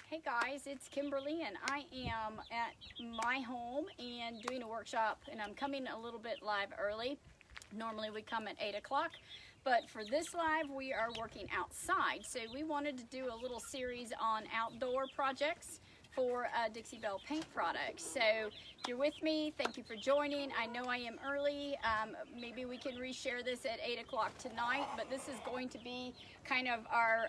Hey guys, it's Kimberly and I am at my home and doing a workshop, and I'm coming a little bit live early. Normally we come at 8 o'clock, but for this live we are working outside. So we wanted to do a little series on outdoor projects for Dixie Belle paint products. So if you're with me, thank you for joining. I know I am early. Maybe we can reshare this at 8 o'clock tonight, but this is going to be kind of our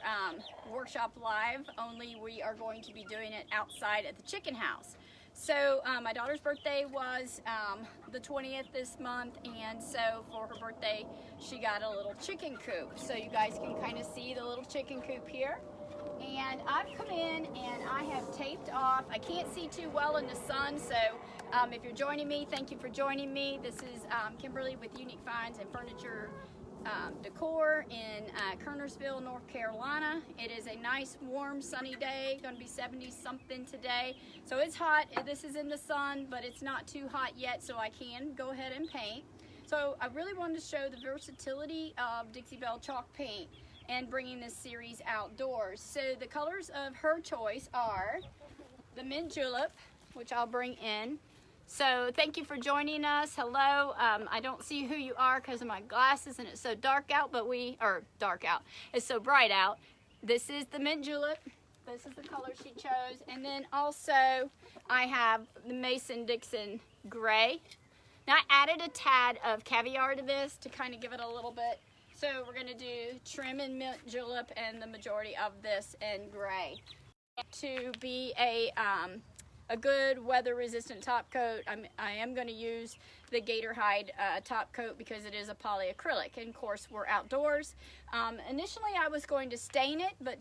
workshop live, only we are going to be doing it outside at the chicken house. So my daughter's birthday was the 20th this month, and so for her birthday she got a little chicken coop. So you guys can kind of see the little chicken coop here. And I've come in and I have taped off. I can't see too well in the sun, so if you're joining me, thank you for joining me. This is Kimberly with Unique Finds and Furniture Decor in Kernersville, North Carolina. It is a nice, warm, sunny day. Going to be 70 something today. So it's hot. This is in the sun, but it's not too hot yet, so I can go ahead and paint. So I really wanted to show the versatility of Dixie Belle chalk paint and bringing this series outdoors. So the colors of her choice are the mint julep, which I'll bring in. So thank you for joining us. Hello. I don't see who you are because of my glasses and it's so dark out, but it's so bright out. This is the mint julep. This is the color she chose. And then also I have the Mason-Dixon gray. Now I added a tad of caviar to this to kind of give it a little bit. So we're going to do trim and mint julep and the majority of this in gray. To be a good weather resistant top coat, I am going to use the gator hide top coat because it is a polyacrylic, and of course we're outdoors. Initially I was going to stain it, but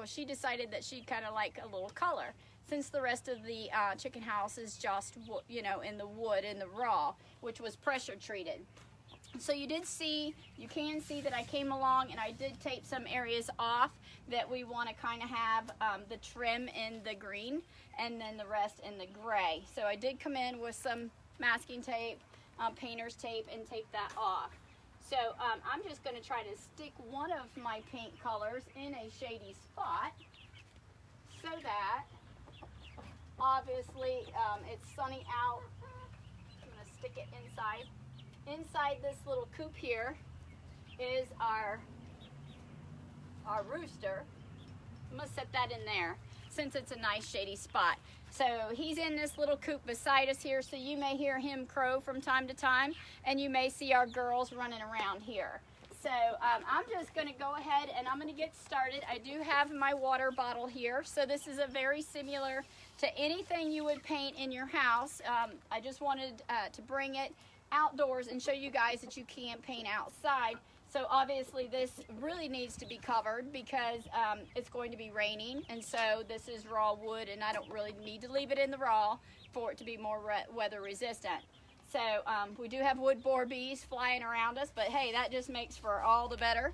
she decided that she'd kind of like a little color, since the rest of the chicken house is just, in the wood, in the raw, which was pressure treated. So you can see that I came along and I did tape some areas off that we want to kind of have the trim in the green and then the rest in the gray. So I did come in with some masking tape, painter's tape, and tape that off. So I'm just going to try to stick one of my paint colors in a shady spot so that obviously it's sunny out. I'm going to stick it inside. Inside this little coop here is our rooster. I'm going to set that in there since it's a nice shady spot. So he's in this little coop beside us here, so you may hear him crow from time to time, and you may see our girls running around here. So I'm just going to go ahead and I'm going to get started. I do have my water bottle here, so this is a very similar to anything you would paint in your house. I just wanted to bring it outdoors and show you guys that you can paint outside. So obviously this really needs to be covered because it's going to be raining, and so this is raw wood and I don't really need to leave it in the raw for it to be more weather resistant. So we do have wood boar bees flying around us, but hey, that just makes for all the better.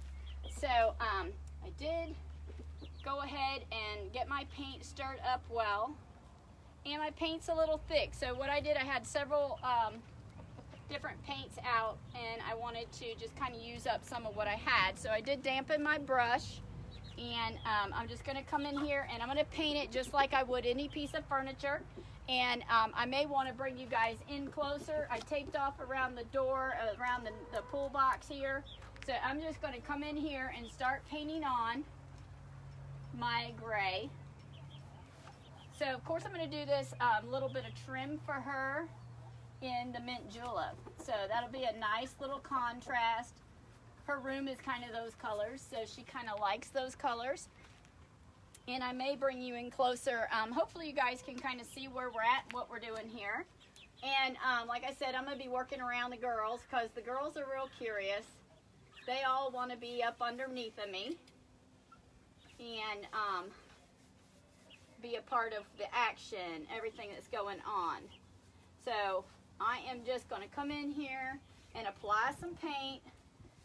So I did go ahead and get my paint stirred up well, and my paint's a little thick. So what I did, I had several different paints out and I wanted to just kind of use up some of what I had. So I did dampen my brush, and I'm just going to come in here and I'm going to paint it just like I would any piece of furniture. And I may want to bring you guys in closer. I taped off around the door, around the pool box here. So I'm just going to come in here and start painting on my gray. So of course I'm going to do this little bit of trim for her in the mint julep. So that'll be a nice little contrast. Her room is kind of those colors, so she kind of likes those colors. And I may bring you in closer. Hopefully you guys can kind of see where we're at, what we're doing here. And like I said, I'm going to be working around the girls because the girls are real curious. They all want to be up underneath of me and be a part of the action, everything that's going on. So I am just going to come in here and apply some paint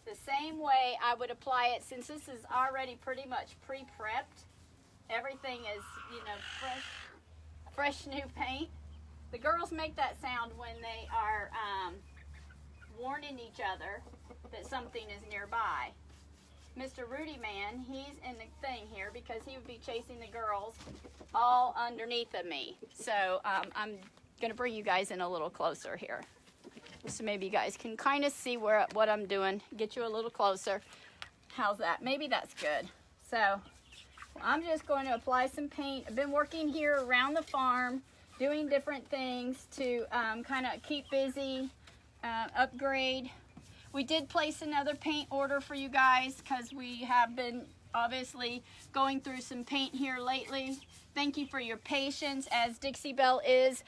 the same way I would apply it, since this is already pretty much pre-prepped. Everything is, fresh new paint. The girls make that sound when they are warning each other that something is nearby. Mr. Rudy Man, he's in the thing here because he would be chasing the girls all underneath of me. So I'm going to bring you guys in a little closer here. So maybe you guys can kind of see what I'm doing. Get you a little closer. How's that? Maybe that's good. So I'm just going to apply some paint. I've been working here around the farm, doing different things to kind of keep busy, upgrade. We did place another paint order for you guys because we have been obviously going through some paint here lately. Thank you for your patience as Dixie Belle is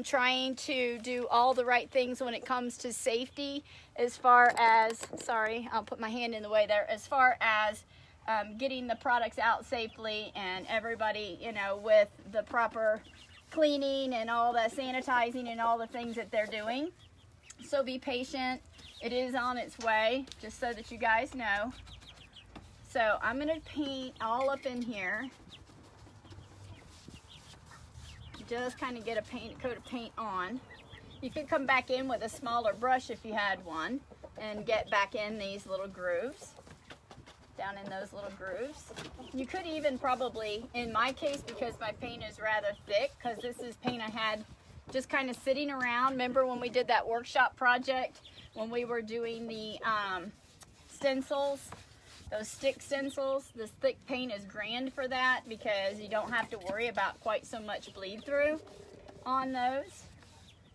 trying to do all the right things when it comes to safety as far as, sorry, I'll put my hand in the way there, as far as getting the products out safely and everybody, you know, with the proper cleaning and all the sanitizing and all the things that they're doing. So be patient. It is on its way, just so that you guys know. So I'm going to paint all up in here. Just kind of get a coat of paint on. You could come back in with a smaller brush if you had one and get back in these little grooves, down in those little grooves. You could even probably, in my case, because my paint is rather thick, because this is paint I had just kind of sitting around. Remember when we did that workshop project when we were doing the stencils, those stick stencils? This thick paint is grand for that because you don't have to worry about quite so much bleed through on those.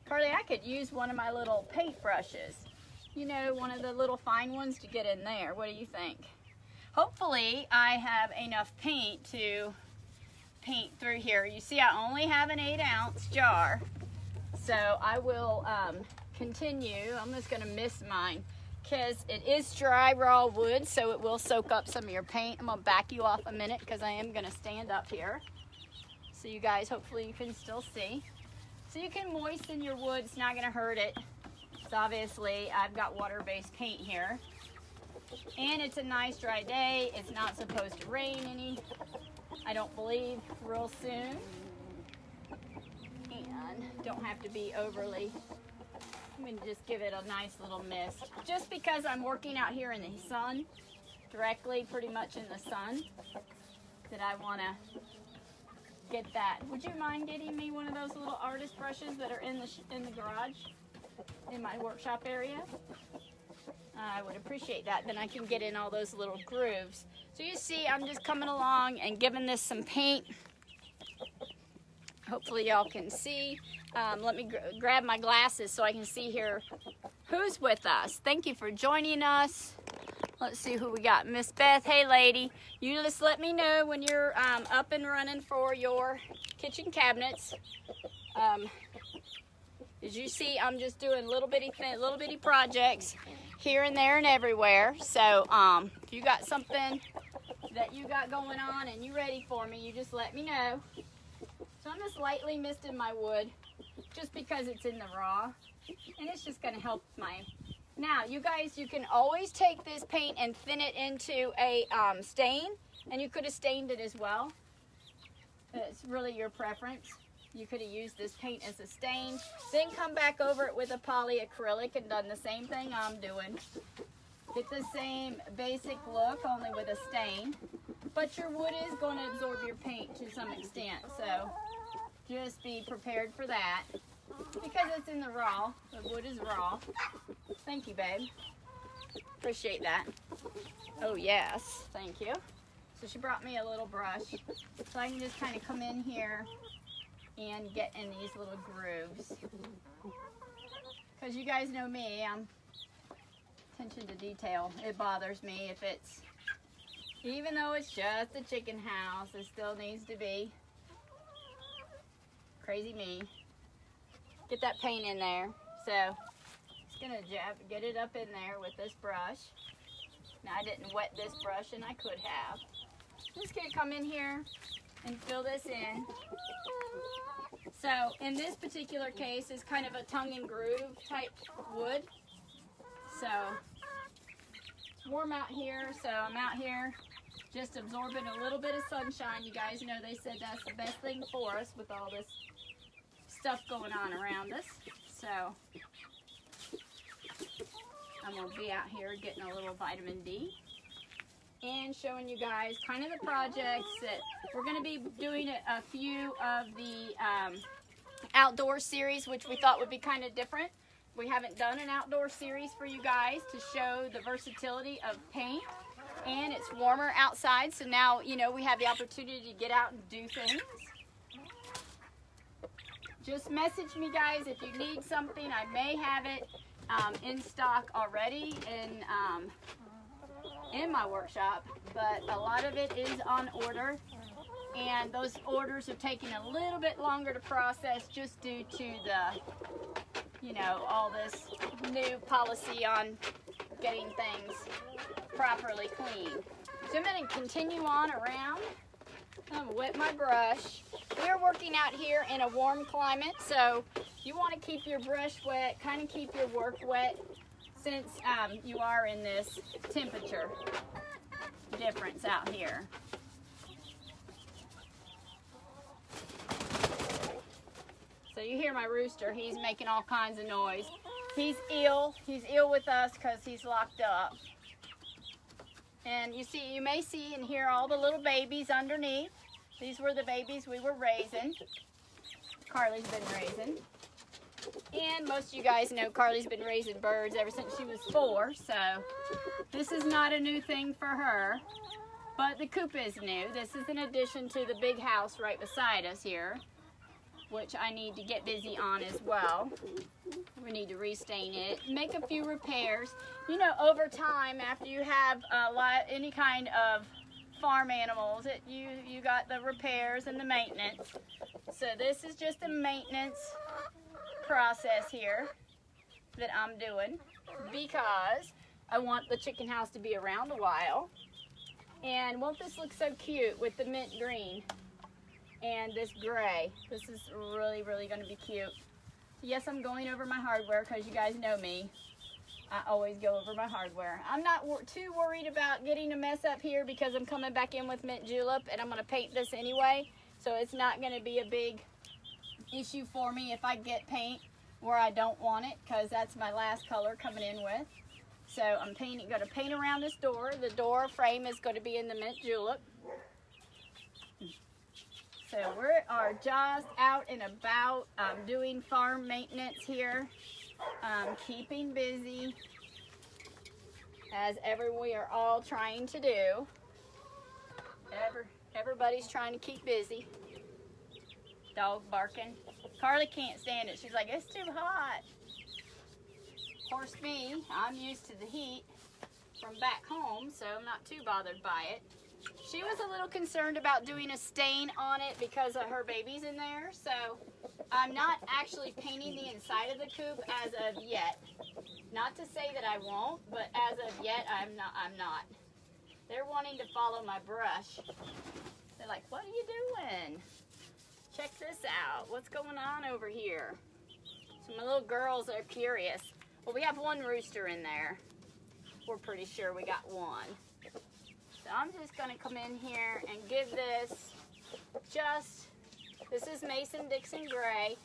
Carly, I could use one of my little paint brushes. You know, one of the little fine ones to get in there. What do you think? Hopefully I have enough paint to paint through here. You see I only have an 8-ounce jar. So I will continue. I'm just going to mist mine because it is dry raw wood, so it will soak up some of your paint. I'm going to back you off a minute because I am going to stand up here. So you guys, hopefully you can still see. So you can moisten your wood. It's not going to hurt it. So obviously I've got water-based paint here. And it's a nice dry day. It's not supposed to rain any, I don't believe, real soon. And don't have to be overly, I'm going to just give it a nice little mist. Just because I'm working out here in the sun, directly pretty much in the sun, that I want to get that. Would you mind getting me one of those little artist brushes that are in the garage, in my workshop area? I would appreciate that. Then I can get in all those little grooves. So you see, I'm just coming along and giving this some paint. Hopefully y'all can see. Let me grab my glasses so I can see here who's with us. Thank you for joining us. Let's see who we got. Miss Beth, hey lady. You just let me know when you're up and running for your kitchen cabinets. As you see, I'm just doing little bitty projects here and there and everywhere. So if you got something that you got going on and you ready for me, you just let me know. So I'm just lightly misting my wood just because it's in the raw, and it's just going to help my... Now, you guys, you can always take this paint and thin it into a stain, and you could have stained it as well. It's really your preference. You could have used this paint as a stain, then come back over it with a polyacrylic and done the same thing I'm doing. Get the same basic look, only with a stain. But your wood is going to absorb your paint to some extent, so just be prepared for that. Because it's in the raw, the wood is raw. Thank you, babe. Appreciate that. Oh, yes. Thank you. So she brought me a little brush, so I can just kind of come in here and get in these little grooves. Because you guys know me, I'm attention to detail. It bothers me if it's, even though it's just a chicken house, it still needs to be. Crazy me. Get that paint in there. So, just gonna get it up in there with this brush. Now I didn't wet this brush and I could have. Just gonna come in here and fill this in. So in this particular case, it's kind of a tongue and groove type wood. So it's warm out here, so I'm out here just absorbing a little bit of sunshine. You guys know they said that's the best thing for us with all this stuff going on around us. So I'm gonna be out here getting a little vitamin D. and showing you guys kind of the projects that we're going to be doing. A few of the outdoor series, which we thought would be kind of different. We haven't done an outdoor series for you guys to show the versatility of paint, and it's warmer outside, so now, you know, we have the opportunity to get out and do things. Just message me, guys, if you need something. I may have it in stock already in my workshop, but a lot of it is on order, and those orders are taking a little bit longer to process just due to the, you know, all this new policy on getting things properly cleaned. So I'm going to continue on around. I'm going to wet my brush. We're working out here in a warm climate, so you want to keep your brush wet, kind of keep your work wet, since you are in this temperature difference out here. So you hear my rooster, he's making all kinds of noise. He's ill with us because he's locked up. And you may see and hear all the little babies underneath. These were the babies we were raising. Carly's been raising. And most of you guys know Carly's been raising birds ever since she was 4, so this is not a new thing for her. But the coop is new. This is in addition to the big house right beside us here, which I need to get busy on as well. We need to restain it, make a few repairs. You know, over time, after you have any kind of farm animals, you got the repairs and the maintenance. So this is just a maintenance process here that I'm doing because I want the chicken house to be around a while. And won't this look so cute with the mint green and this gray? This is really, really going to be cute. Yes, I'm going over my hardware because you guys know me. I always go over my hardware. I'm not too worried about getting a mess up here because I'm coming back in with mint julep and I'm going to paint this anyway. So it's not going to be a big issue for me if I get paint where I don't want it, because that's my last color coming in with. So I'm going to paint around this door. The door frame is going to be in the mint julep. So we are just out and about doing farm maintenance here, keeping busy, as we are all trying to do. Everybody's trying to keep busy. Dog barking. Carly can't stand it. She's like, it's too hot. Of course, me, I'm used to the heat from back home, so I'm not too bothered by it. She was a little concerned about doing a stain on it because of her babies in there, so I'm not actually painting the inside of the coop as of yet. Not to say that I won't, but as of yet, I'm not. They're wanting to follow my brush. They're like, what are you doing? Check this out. What's going on over here? So my little girls are curious. Well, we have one rooster in there. We're pretty sure we got one. So I'm just going to come in here and give this this is Mason Dixon Gray.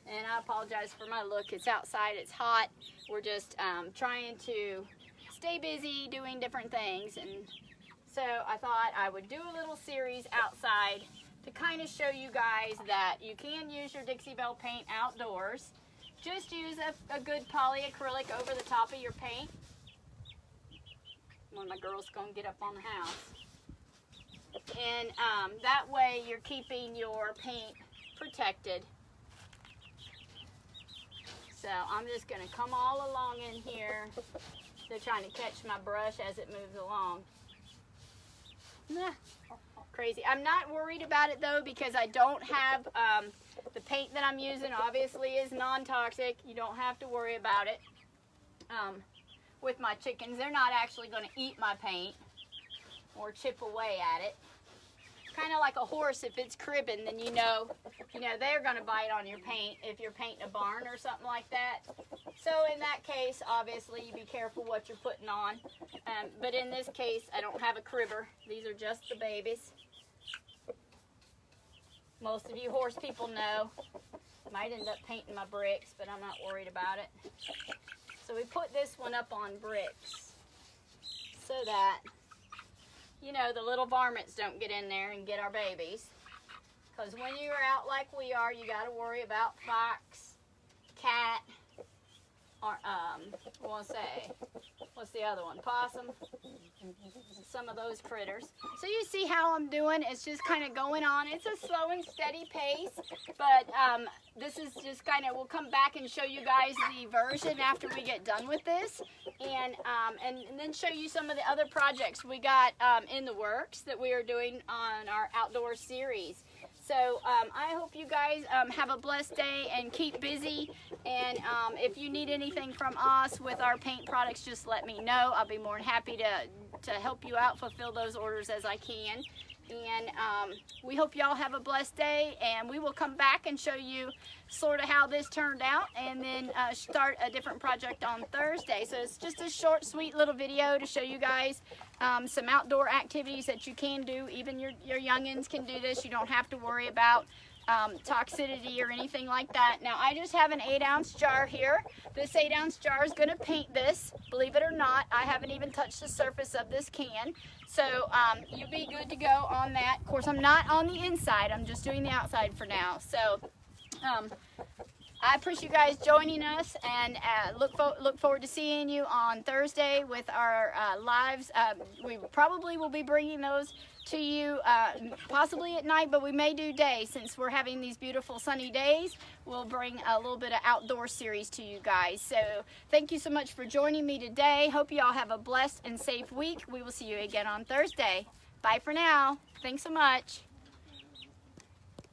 And I apologize for my look. It's outside. It's hot. We're just trying to stay busy doing different things. And so I thought I would do a little series outside to kind of show you guys that you can use your Dixie Belle paint outdoors. Just use a good polyacrylic over the top of your paint. One of my girls is going to get up on the house. And that way you're keeping your paint protected. So I'm just going to come all along in here. They're trying to catch my brush as it moves along. Nah. Crazy. I'm not worried about it though because I don't have the paint that I'm using obviously is non-toxic. You don't have to worry about it. With my chickens, they're not actually going to eat my paint or chip away at it. Kind of like a horse, if it's cribbing, then you know they're going to bite on your paint if you're painting a barn or something like that. So in that case, obviously, you be careful what you're putting on. But in this case, I don't have a cribber. These are just the babies. Most of you horse people know. Might end up painting my bricks, but I'm not worried about it. So we put this one up on bricks so that you know, the little varmints don't get in there and get our babies. Because when you're out like we are, you got to worry about fox, cat, or, what's the other one? Possum. Some of those critters. So you see how I'm doing. It's just kind of going on. It's a slow and steady pace, but this is just kind of, we'll come back and show you guys the version after we get done with this, and then show you some of the other projects we got in the works that we are doing on our outdoor series. So I hope you guys have a blessed day and keep busy. And if you need anything from us with our paint products, just let me know. I'll be more than happy to help you out, fulfill those orders as I can. And we hope y'all have a blessed day, and we will come back and show you sort of how this turned out, and then start a different project on Thursday. So it's just a short, sweet little video to show you guys some outdoor activities that you can do. Even your youngins can do this. You don't have to worry about toxicity or anything like that. Now I just have an 8-ounce jar here. This 8-ounce jar is going to paint this. Believe it or not, I haven't even touched the surface of this can. So you'll be good to go on that. Of course, I'm not on the inside. I'm just doing the outside for now. So I appreciate you guys joining us, and look forward to seeing you on Thursday with our lives. We probably will be bringing those to you possibly at night, but we may do day since we're having these beautiful sunny days. We'll bring a little bit of outdoor series to you guys. So thank you so much for joining me today. Hope you all have a blessed and safe week. We will see you again on Thursday. Bye for now. Thanks so much.